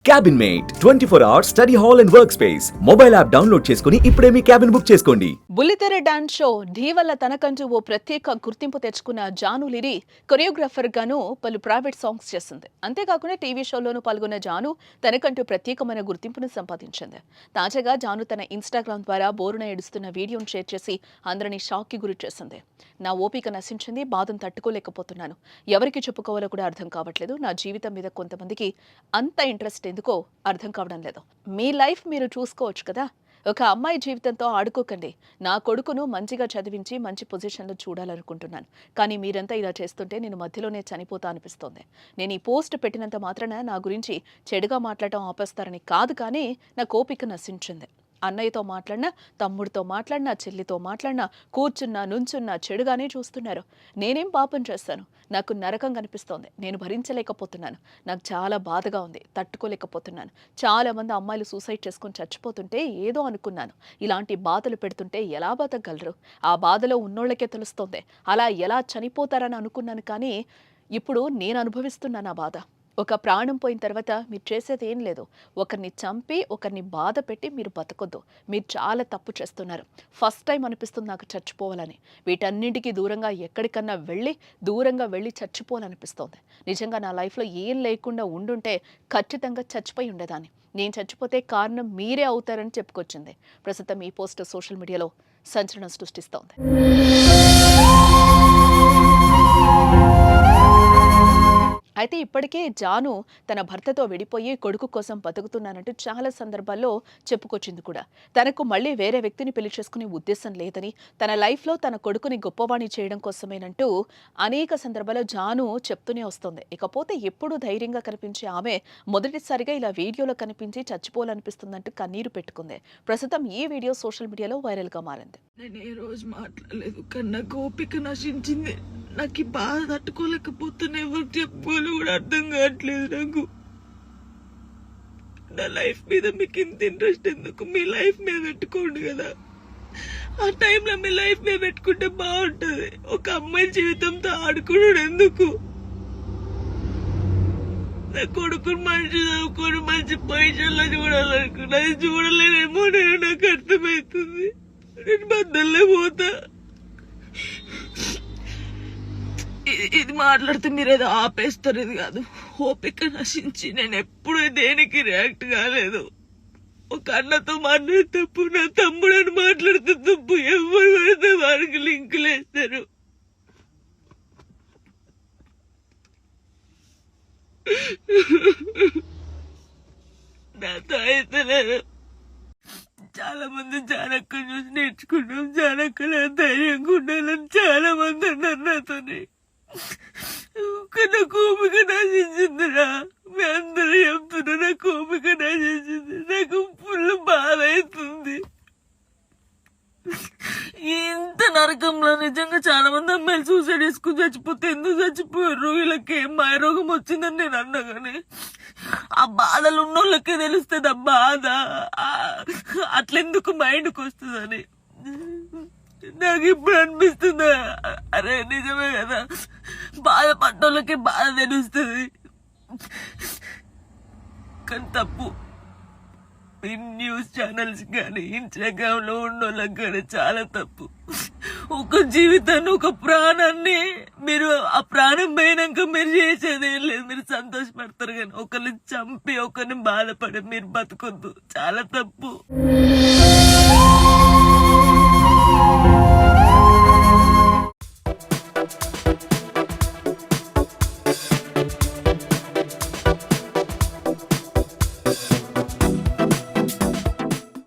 Cabin mate 24 hours study hall and work space mobile app download చేసుకుని ఇప్పుడే మీ cabin book చేసుకోండి. బుల్లితెర dance show ఢీ వల్ల తనకంటూ ఓ ప్రత్యేక గుర్తింపు తెచ్చుకున్న జాను లిరి కొరియోగ్రాఫర్ గాను పలు ప్రైవేట్ సాంగ్స్ చేసింది. అంతేకాకుండా టీవీ షోలోనూ పాల్గొన్న జాను తనకంటూ ప్రత్యేకమైన గుర్తింపును సంపాదించింది. తాజాగా జాను తన ఇన్స్టాగ్రామ్ ద్వారా బోరున ఏడుస్తున్న వీడియోను షేర్ చేసి అందరినీ షాక్ కి గురి చేసింది. నా ఓపిక నశించింది, బాధను తట్టుకోలేకపోతున్నాను, ఎవరికి చెప్పుకోవాలో కూడా అర్థం కావట్లేదు, నా జీవితం మీద కొంతమందికి అంత ఇంట్రెస్ట్ ఎందుకో అర్థం కావడం లేదు. మీ లైఫ్ మీరు చూసుకోవచ్చు కదా, ఒక అమ్మాయి జీవితంతో ఆడుకోకండి. నా కొడుకును మంచిగా చదివించి మంచి పొజిషన్లో చూడాలనుకుంటున్నాను, కానీ మీరంతా ఇలా చేస్తుంటే నేను మధ్యలోనే చనిపోతా అనిపిస్తోంది. నేను ఈ పోస్ట్ పెట్టినంత మాత్రాన నా గురించి చెడుగా మాట్లాడటం ఆపేస్తారని కాదు, కానీ నా ఓపిక నశించింది. అన్నయ్యతో మాట్లాడినా, తమ్ముడితో మాట్లాడినా, చెల్లితో మాట్లాడినా, కూర్చున్నా నుంచున్నా చెడుగానే చూస్తున్నారు. నేనేం పాపం చేస్తాను? నాకు నరకం కనిపిస్తోంది, నేను భరించలేకపోతున్నాను, నాకు చాలా బాధగా ఉంది, తట్టుకోలేకపోతున్నాను. చాలా మంది అమ్మాయిలు సూసైడ్ చేసుకొని చచ్చిపోతుంటే ఏదో అనుకున్నాను, ఇలాంటి బాధలు పెడుతుంటే ఎలా బతకగలరు? ఆ బాధలో ఉన్నోళ్ళకే తెలుస్తోంది, అలా ఎలా చనిపోతారని అనుకున్నాను. కానీ ఇప్పుడు నేను అనుభవిస్తున్నాను ఆ బాధ. ఒక ప్రాణం పోయిన తర్వాత మీరు చేసేది ఏం లేదు, ఒకరిని చంపి ఒకరిని బాధ పెట్టి మీరు బతకొద్దు. మీరు చాలా తప్పు చేస్తున్నారు. ఫస్ట్ టైం అనిపిస్తుంది నాకు చచ్చిపోవాలని. వీటన్నింటికి దూరంగా వెళ్ళి చచ్చిపోవాలనిపిస్తోంది. నిజంగా నా లైఫ్లో ఏం లేకుండా ఉండుంటే ఖచ్చితంగా చచ్చిపోయి ఉండేదాన్ని. నేను చచ్చిపోతే కారణం మీరే అవుతారని చెప్పుకొచ్చింది. ప్రస్తుతం ఈ పోస్ట్ సోషల్ మీడియాలో సంచలనం సృష్టిస్తోంది. అయితే ఇప్పటికే జాను తన భర్తతో విడిపోయి కొడుకు కోసం బతుకుతున్నానంటూ చాలా సందర్భాల్లో చెప్పుకొచ్చింది కూడా. తనకు మళ్ళీ వేరే వ్యక్తిని పెళ్లి చేసుకునే ఉద్దేశం లేదని, తన లైఫ్లో తన కొడుకుని గొప్పవాణి చేయడం కోసమేనంటూ అనేక సందర్భాల్లో జాను చెప్తూనే వస్తుంది. ఇకపోతే ఎప్పుడూ ధైర్యంగా కనిపించే ఆమె మొదటిసారిగా ఇలా వీడియోలో కనిపించి చచ్చిపోవాలనిపిస్తుందంటూ కన్నీరు పెట్టుకుంది. ప్రస్తుతం ఈ వీడియో సోషల్ మీడియాలో వైరల్గా మారింది. నేను ఏ రోజు మాట్లాడలేదు, కానీ నాకు ఓపిక నశించింది. నాకు ఈ బాధ తట్టుకోలేకపోతున్నా, ఎవరికి చెప్పుకోవాలో కూడా అర్థం కావట్లేదు నాకు. నా లైఫ్ మీద మీకు ఇంత ఇంట్రెస్ట్ ఎందుకు? మీ లైఫ్ మీద పెట్టుకోండి కదా. ఆ టైంలో మీ లైఫ్ మీద పెట్టుకుంటే బాగుంటది. ఒక అమ్మాయి జీవితంతో ఆడుకున్నాడు ఎందుకు? నా కొడుకుని మంచి చదువుకొని మంచి పొజిషన్లో చూడాలనుకున్నా, అది చూడలేనేమో నేను, నాకు అర్థమవుతుంది. నేను బద్దల్లే పోతా. ఇది మాట్లాడితే మీరు ఏదో ఆపేస్తారు, ఇది కాదు. ఓపిక నశించి నేను ఎప్పుడు దేనికి రియాక్ట్ కాలేదు. ఒక అన్నతో మాట్లాడే తప్పు, నా తమ్ముడని మాట్లాడితే తప్పు, ఎవరు పడితే వారికి లింకులు వేస్తారు. నాతో అయితే లేదు. చాలా మంది జానక్క చూసి నేర్చుకున్నాం, జానక్క ధైర్యంగా ఉండాలని చాలా మంది అన్నారు నాతోని. నాకు ఓపిక నశించిందిరా. మీ అందరూ చెప్తున్నా నాకు ఓపిక నశించింది. నాకు ఫుల్ బాధ అవుతుంది. ఇంత నరకంలో నిజంగా చాలా మంది అమ్మాయిలు సూసైడ్ చేసుకుని చచ్చిపోతే ఎందుకు చచ్చిపోయారు? వీళ్ళకి ఏం మాయరోగం వచ్చిందని నేను అన్నా, కానీ ఆ బాధలు ఉన్నోళ్ళకే తెలుస్తుంది ఆ బాధ. అట్లెందుకు మైండ్కి వస్తుందని నాకు ఇప్పుడు అనిపిస్తుంది. అరే నిజమే కదా, బాధపడ్డోళ్ళకి బాధ తెలుస్తుంది, కానీ తప్పు. ఈ న్యూస్ ఛానల్స్ కానీ ఇన్స్టాగ్రామ్ లో ఉన్నోళ్ళకి కానీ చాలా తప్పు. ఒక జీవితాన్ని, ఒక ప్రాణాన్ని మీరు ఆ ప్రాణం పోయినాక మీరు చేసేది ఏం లేదు. మీరు సంతోషపడతారు, కానీ ఒకరిని చంపి ఒకరిని బాధపడి మీరు బతకొద్దు, చాలా తప్పు.